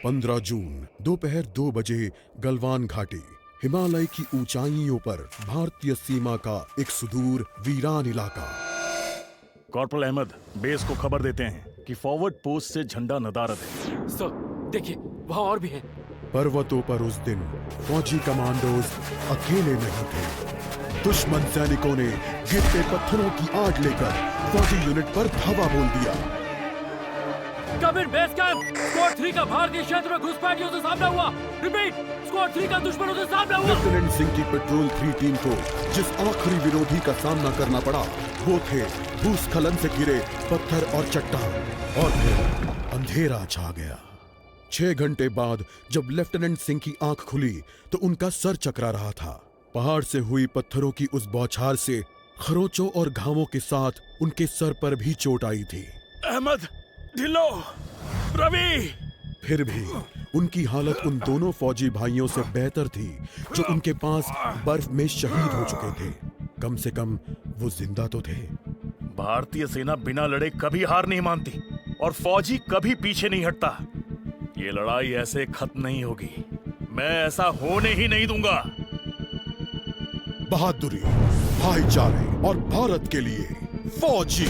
15 जून दोपहर 2 बजे गलवान घाटी, हिमालय की ऊंचाइयों पर भारतीय सीमा का एक सुदूर वीरान इलाका। कॉर्पोरल अहमद, बेस को खबर देते हैं कि फॉरवर्ड पोस्ट से झंडा नदारद है। सर, देखिए वहाँ और भी हैं। पर्वतों पर उस दिन फौजी कमांडोज अकेले नहीं थे। दुश्मन सैनिकों ने गिरते पत्थरों की आड़ लेकर फौजी यूनिट पर धावा बोल दिया। कम इन बेस कैंप, स्क्वाड 3 का भारतीय क्षेत्र में घुसपैठियों से सामना हुआ। रिपीट, स्क्वाड 3 का दुश्मनों से सामना हुआ। लेफ्टिनेंट सिंह की पेट्रोल 3 टीम को जिस आखिरी विरोधी का सामना करना पड़ा वो थे भूस्खलन से घिरे पत्थर और चट्टान। और फिर अंधेरा छा गया। 6 घंटे बाद जब लेफ्टिनेंट सिंह की आंख खुली तो उनका सर चकरा रहा था। पहाड़ से हुई पत्थरों की उस बौछार से खरोंचों और घावों के साथ उनके सर पर भी चोट आई थी। अहमद, ढिल्लो, रवि। फिर भी उनकी हालत उन दोनों फौजी भाइयों से बेहतर थी जो उनके पास बर्फ में शहीद हो चुके थे। कम से कम वो जिंदा तो थे। भारतीय सेना बिना लड़े कभी हार नहीं मानती और फौजी कभी पीछे नहीं हटता। ये लड़ाई ऐसे खत्म नहीं होगी। मैं ऐसा होने ही नहीं दूंगा। बहादुरी, भाईचारे और भारत के लिए फौजी।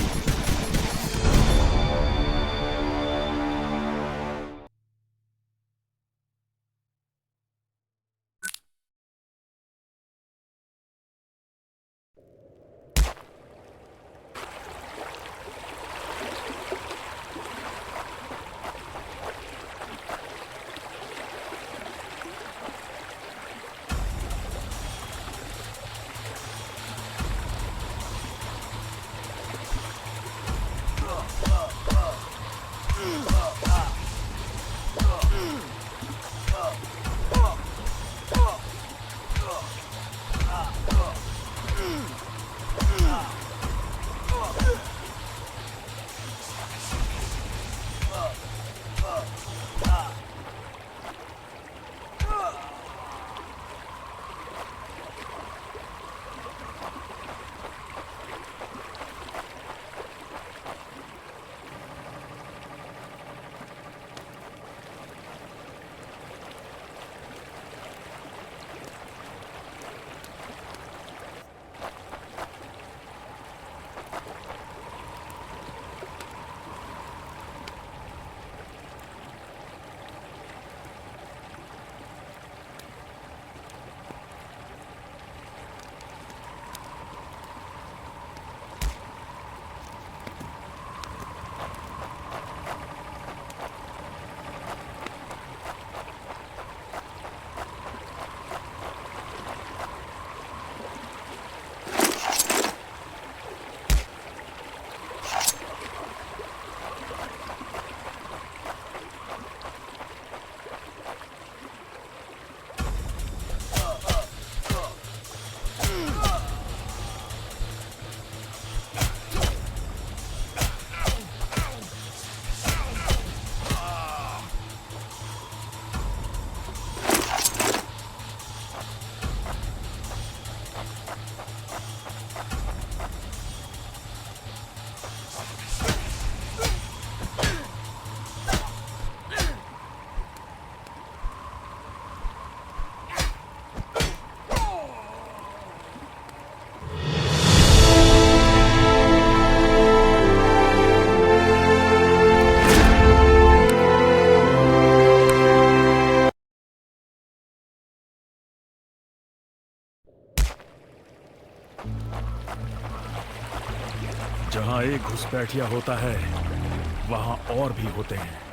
जहां एक घुसपैठिया होता है वहां और भी होते हैं।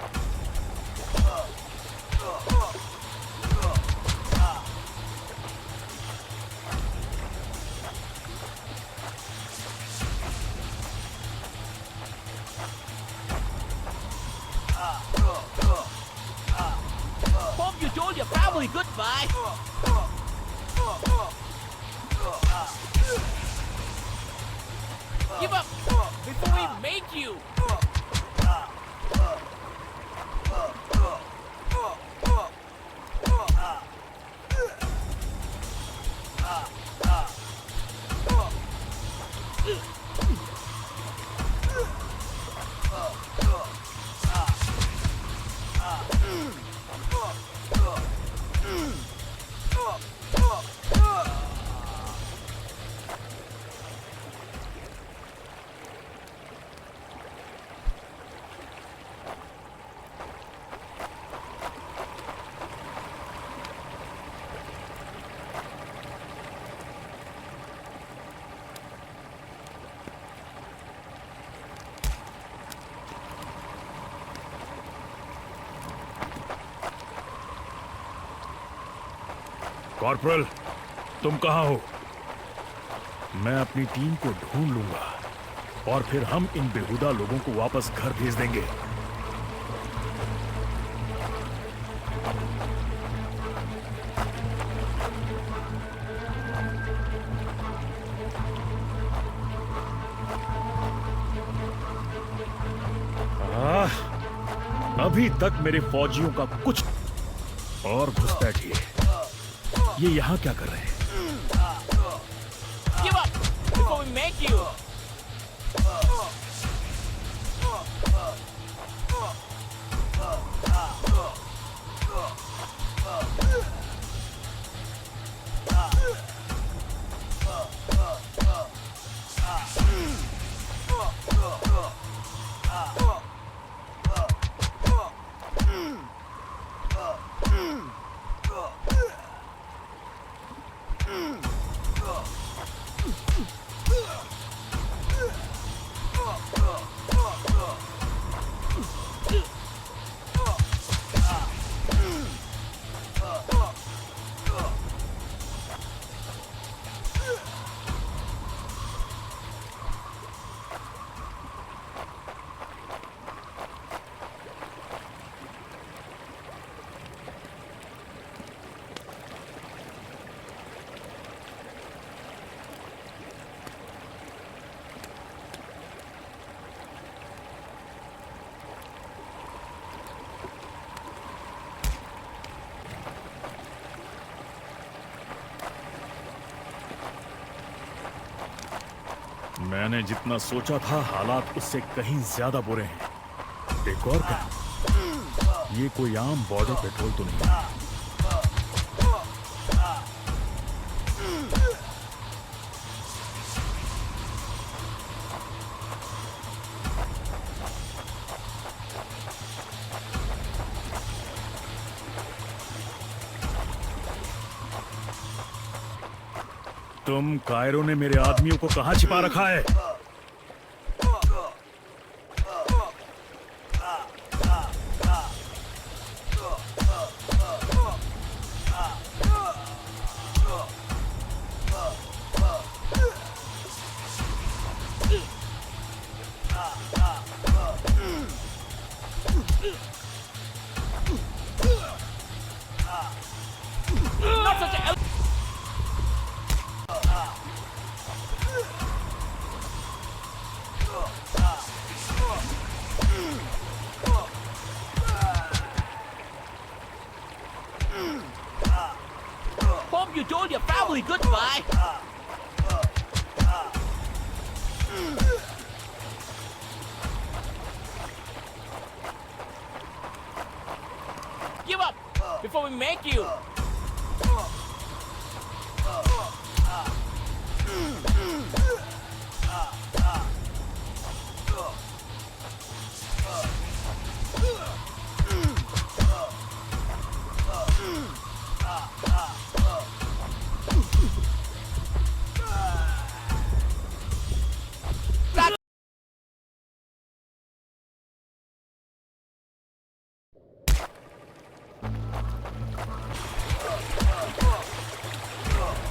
Hope you told your family goodbye. Give up before we make you. Corporal, तुम कहाँ हो? मैं अपनी टीम को ढूंढ लूंगा और फिर हम इन बेहुदा लोगों को वापस घर भेज देंगे। अभी तक मेरे फौजियों का कुछ और घुसपैठ ये यहां क्या कर रहे हैं? Give up before we make you. मैंने जितना सोचा था हालात उससे कहीं ज्यादा बुरे हैं। एक और क्या? ये कोई आम बॉर्डर पेट्रोल तो नहीं है। तुम कायरो ने मेरे आदमियों को कहां छिपा रखा है? Not such a. Hope you told your family goodbye. Give up before we make you.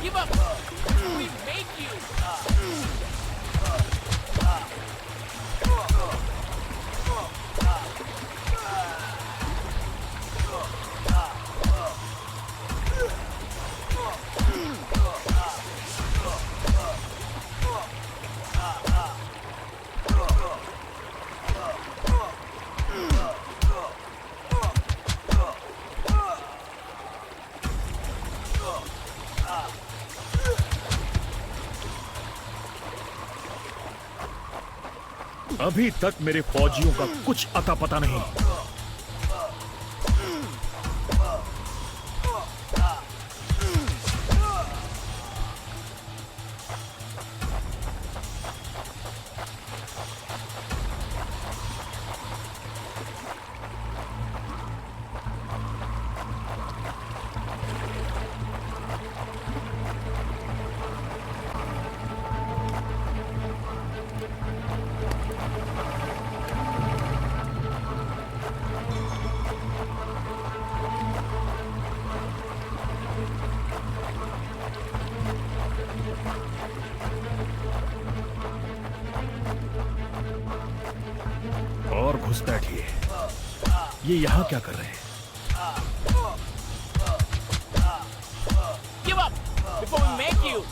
Give up before we make you. अभी तक मेरे फौजियों का कुछ अता पता नहीं। घुसपैठिए। ये यहाँ क्या कर रहे हैं? Give up before we make you.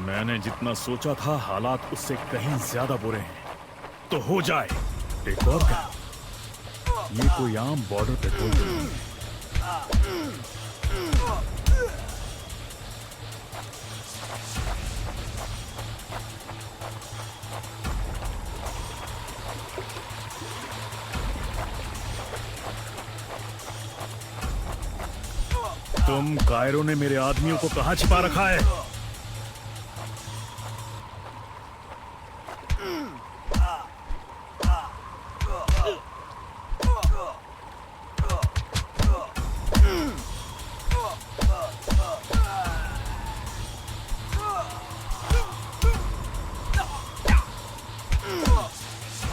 मैंने जितना सोचा था हालात उससे कहीं ज्यादा बुरे हैं। तो हो जाए। एक और क्या? ये कोई आम बॉर्डर पेट्रोल नहीं है। तुम कायरो ने मेरे आदमियों को कहां छिपा रखा है?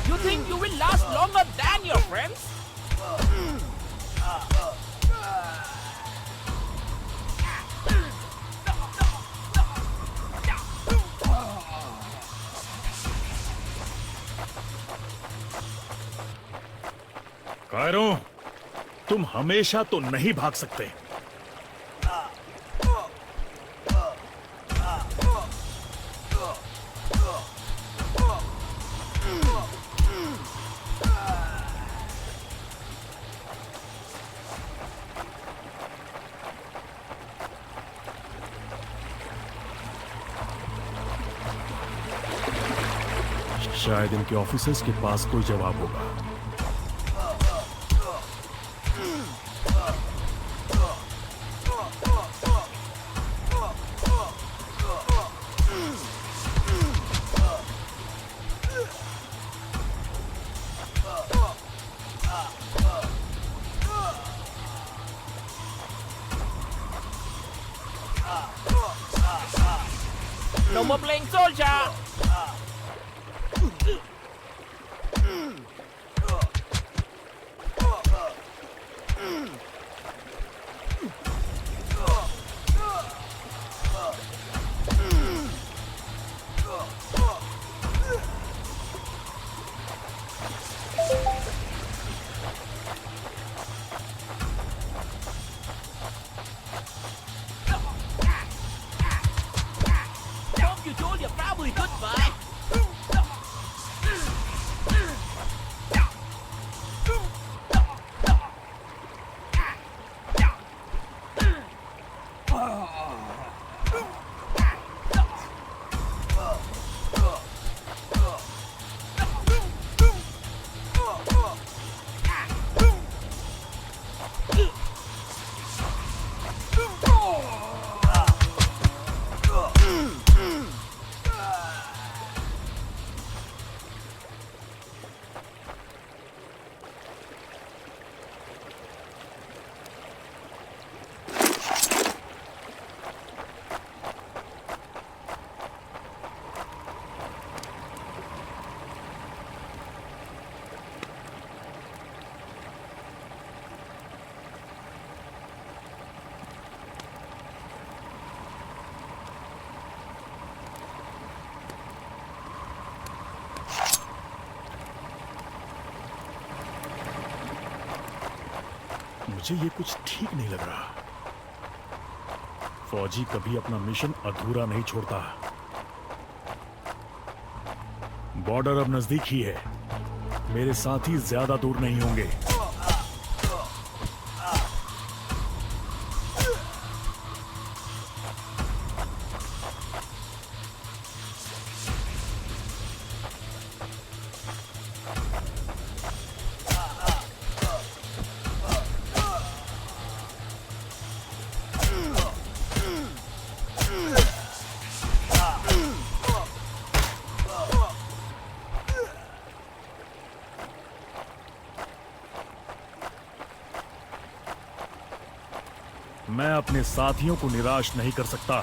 You think you will last longer than your friends? Cairo, तुम हमेशा तो नहीं भाग सकते। शायद इनके ऑफिसर्स के पास कोई जवाब होगा। No more playing soldier. You told your family goodbye. मुझे ये कुछ ठीक नहीं लग रहा। फौजी कभी अपना मिशन अधूरा नहीं छोड़ता। बॉर्डर अब नजदीक ही है। मेरे साथी ज्यादा दूर नहीं होंगे। मैं अपने साथियों को निराश नहीं कर सकता।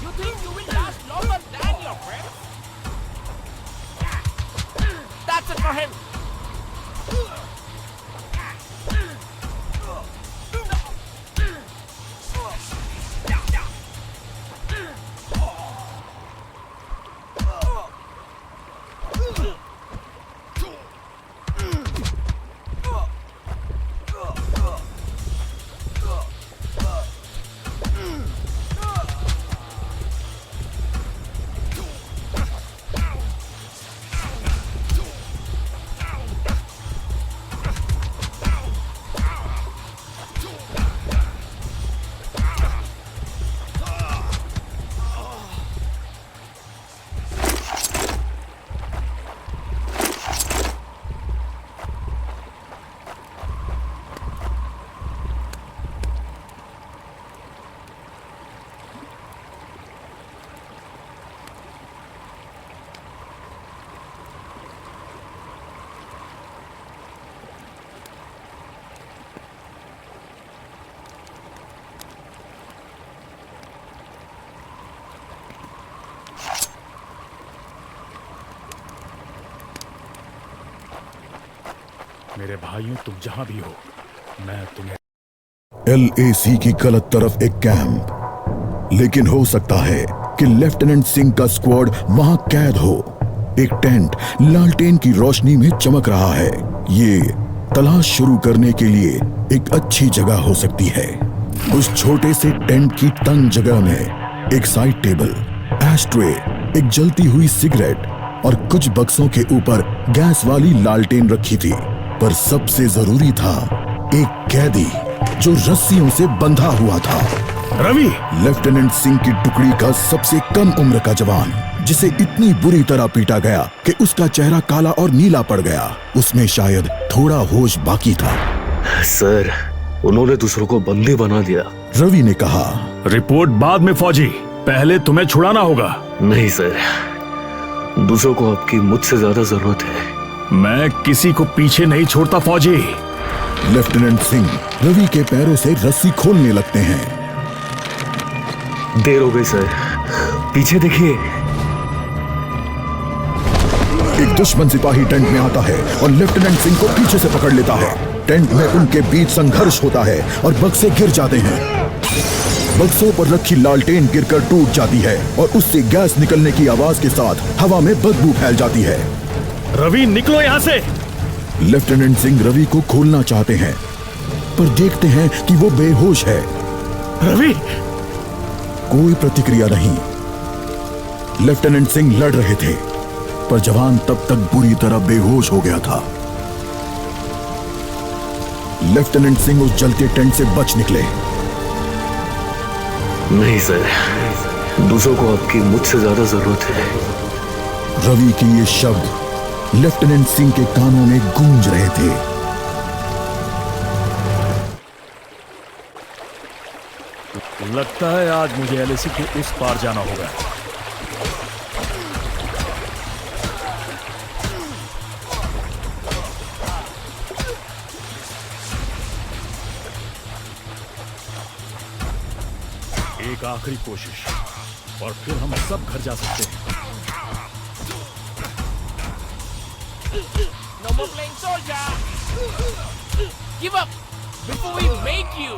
You think you will last longer than your friends? That's it for him. मेरे भाइयों, तुम जहां भी हो, मैं तुम्हें LAC की गलत तरफ एक कैंप, लेकिन हो सकता है कि लेफ्टिनेंट सिंह का स्क्वाड वहां कैद हो। एक टेंट लालटेन की रोशनी में चमक रहा है। ये तलाश शुरू करने के लिए एक अच्छी जगह हो सकती है। उस छोटे से टेंट की तंग जगह में एक साइड टेबल, एशट्रे, एक जलती हुई सिगरेट और कुछ बक्सों के ऊपर गैस वाली लालटेन रखी थी। पर सबसे जरूरी था एक कैदी जो रस्सियों से बंधा हुआ था। रवि! लेफ्टिनेंट सिंह की टुकड़ी का सबसे कम उम्र का जवान, जिसे इतनी बुरी तरह पीटा गया कि उसका चेहरा काला और नीला पड़ गया। उसमें शायद थोड़ा होश बाकी था। सर, उन्होंने दूसरों को बंदी बना दिया। रवि ने कहा, रिपोर्ट बाद में फौजी, पहले तुम्हें छुड़ाना होगा। नहीं सर, दूसरों को आपकी मुझसे ज्यादा जरूरत है। मैं किसी को पीछे नहीं छोड़ता फौजी। लेफ्टिनेंट सिंह रवि के पैरों से रस्सी खोलने लगते हैं। देर हो गई सर, पीछे देखिए। एक दुश्मन सिपाही टेंट में आता है और लेफ्टिनेंट सिंह को पीछे से पकड़ लेता है। टेंट में उनके बीच संघर्ष होता है और बक्से गिर जाते हैं। बक्सों पर रखी लालटेन गिरकर टूट जाती है और उससे गैस निकलने की आवाज के साथ हवा में बदबू फैल जाती है। रवि, निकलो यहाँ से! लेफ्टिनेंट सिंह रवि को खोलना चाहते हैं, पर देखते हैं कि वो बेहोश है। रवि! कोई प्रतिक्रिया नहीं। लेफ्टिनेंट सिंह लड़ रहे थे, पर जवान तब तक बुरी तरह बेहोश हो गया था। लेफ्टिनेंट सिंह उस जलते टेंट से बच निकले। नहीं सर, दूसरों को आपकी मुझसे ज्यादा जरूरत है। रवि के ये शब्द लेफ्टिनेंट सिंह के कानों में गूंज रहे थे। लगता है आज मुझे LAC के उस पार जाना होगा। एक आखिरी कोशिश और फिर हम सब घर जा सकते हैं। No more playing soldier. Give up before we make you.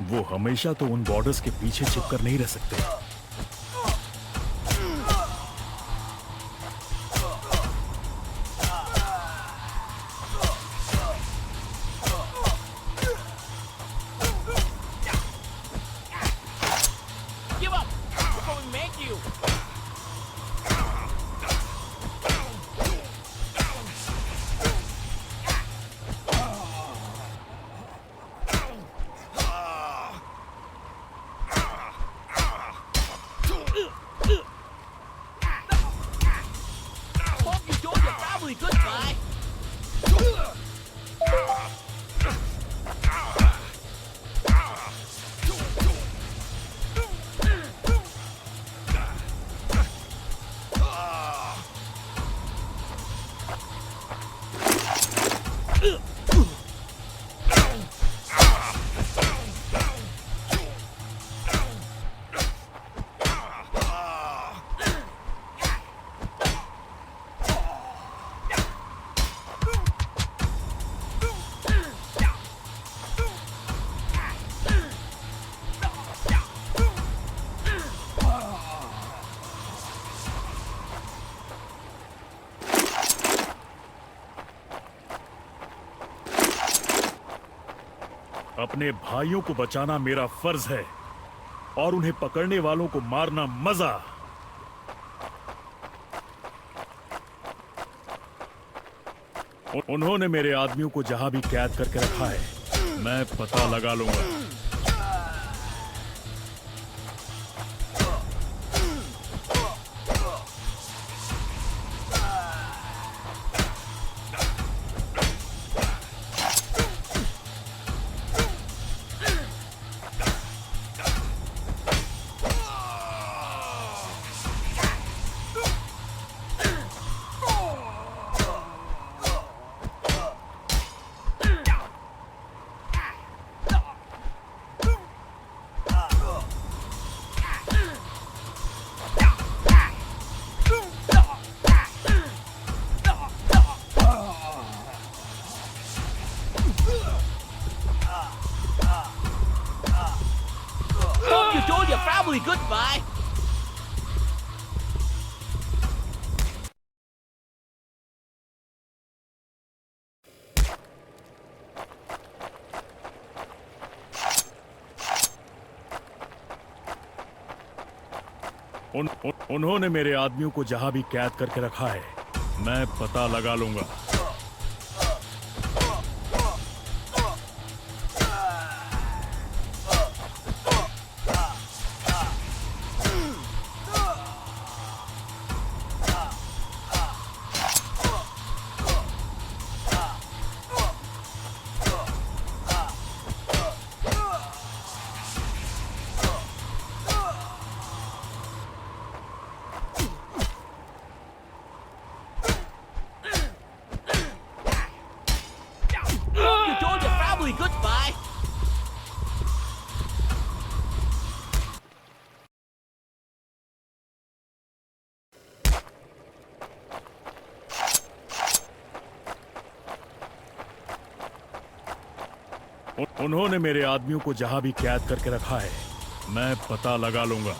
वो हमेशा तो उन बॉर्डर्स के पीछे छिपकर नहीं रह सकते। Give up before we make you. Hope you told your family goodbye. अपने भाइयों को बचाना मेरा फर्ज है और उन्हें पकड़ने वालों को मारना मजा। उन्होंने मेरे आदमियों को जहां भी कैद करके रखा है, मैं पता लगा लूंगा। Hope you told your family goodbye. उन्होंने मेरे आदमियों को जहां भी कैद करके रखा है, मैं पता लगा लूंगा। Hope you told your family goodbye. उन्होंने मेरे आदमियों को जहां भी कैद करके रखा है, मैं पता लगा लूंगा।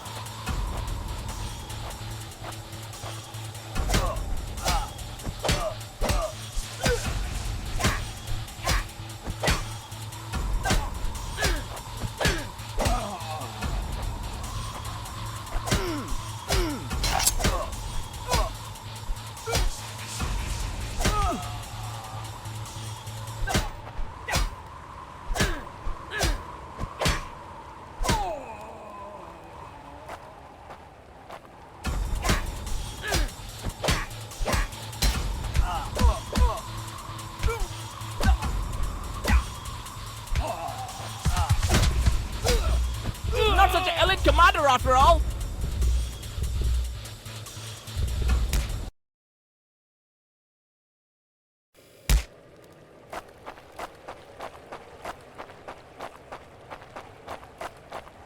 Not such an elite commander after all.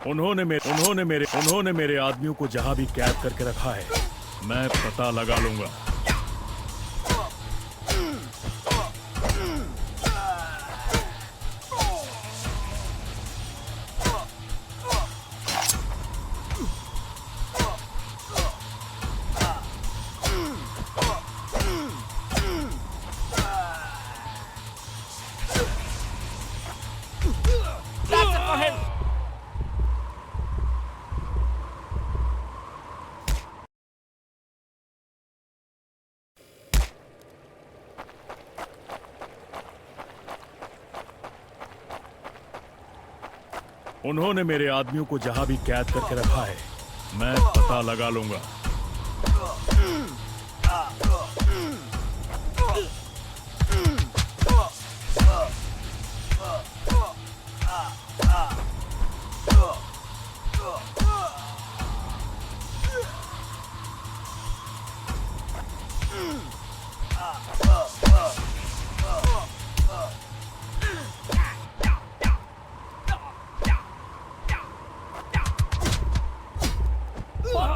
उन्होंने मेरे आदमियों को जहां भी कैद करके रखा है, मैं पता लगा लूंगा। उन्होंने मेरे आदमियों को जहां भी कैद करके रखा है, मैं पता लगा लूंगा।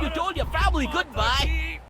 You told your family goodbye.